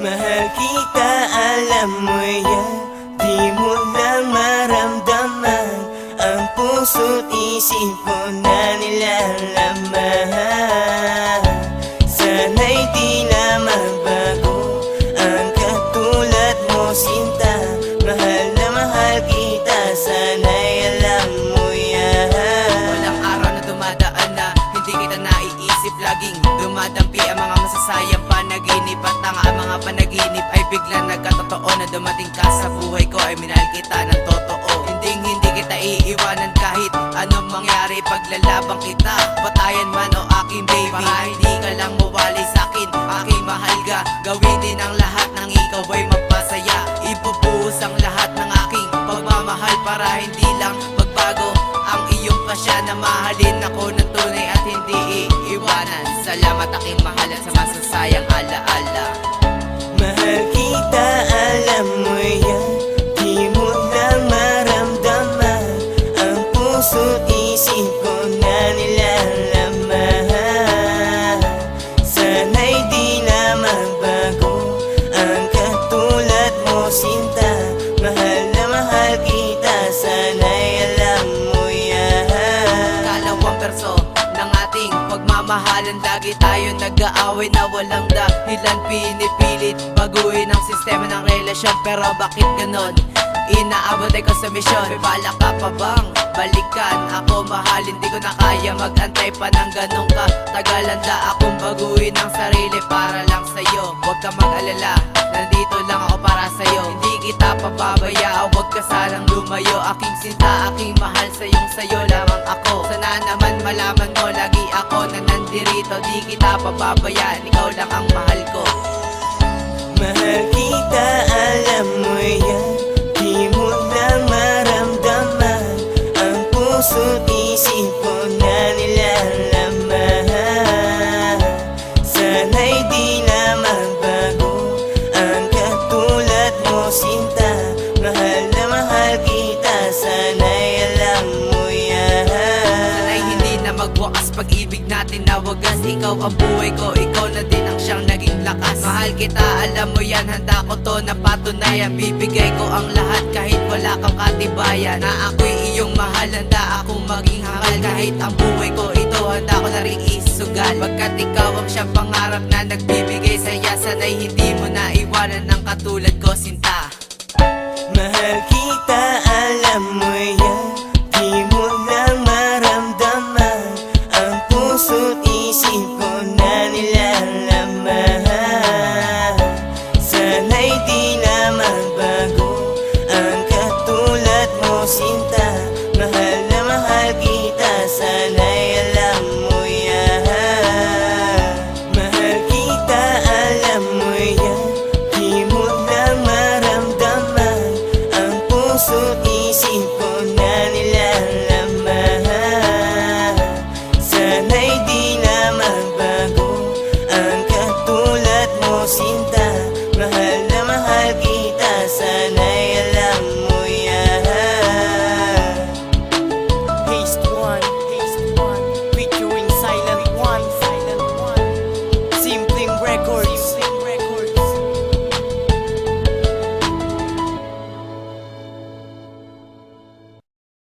Mahal kita, alam mo yan. Di mo lang maramdaman. Ang puso't isip ko na nilalaman. Sana'y di na magbago ang katulad mo, sinta. Mahal na mahal kita, sana'y alam mo yan. Walang araw na dumadaan na hindi kita naiisip. Laging dumadampi ang mga masasayang panaginip. At ang mga panaginip ay biglang nagkatotoo na dumating ka sa buhay ko. Ay minahal kita ng totoo. Hindi kita iiwanan kahit anong mangyari. Paglalabang kita, batayan man o aking baby. Para hindi ka lang mawalay sa'kin, aking mahal ka. Gawin din ang lahat ng ikaw ay magpasaya. Ibubuhos ang lahat ng aking pagmamahal para hindi lang magbago ang iyong pasya na mahalin ako ng tunay at hindi iiwanan. Salamat aking mahal at sa masasayang alaala. Mahal kita, alam mo yan. Di mo lang maramdaman. Ang puso't isip ko na nilalaman. Sana'y di na magbago ang katulad mo, sinta. Mahal na mahal kita, sana'y alam mo yan. Dalawang perso ng ating pagmamahalan. Lagi tayo nag-aaway na walang dahilan. Pinipilit baguhin ang sistema ng relasyon. Pero bakit ganon? Inaabot ay ko sa misyon. May bala ka pa bang balikan ako? Mahal, hindi ko na kaya magantay pa ng ganong katagal. Handa akong baguhin ang sarili para lang sa'yo. Huwag ka mag-alala, nandito lang ako para sa'yo. Hindi kita pababayaan, huwag ka sanang lumayo. Aking sinta, aking mahal, sa'yo lamang ako. Sana naman malaman mo, lagi ako na nandirito. Di kita pababayaan, ikaw lang ang mahal ko. Mahal kita, alam mo yan. Di mo lang maramdaman. Ang puso't isip ko na nilalaman. Sana'y di na magbago ang katulad mo, sinta. Mahal na mahal kita, sana'y alam mo yan. Sana'y hindi na magwakas pag-ibig natin na wagas. Ikaw ang buhay ko, ikaw na din ang siyang naging lakas. Mahal kita, alam mo yan, handa ko to na patunayan. Bibigay ko ang lahat kahit wala kang katibayan. Na ako'y iyong mahal, handa akong maging hangal. Kahit ang buhay ko ito, handa ko na rin isugal. Pagkat ikaw ang siyang pangarap na nagbibigay saya. Sana'y hindi mo na iwanan ng katulad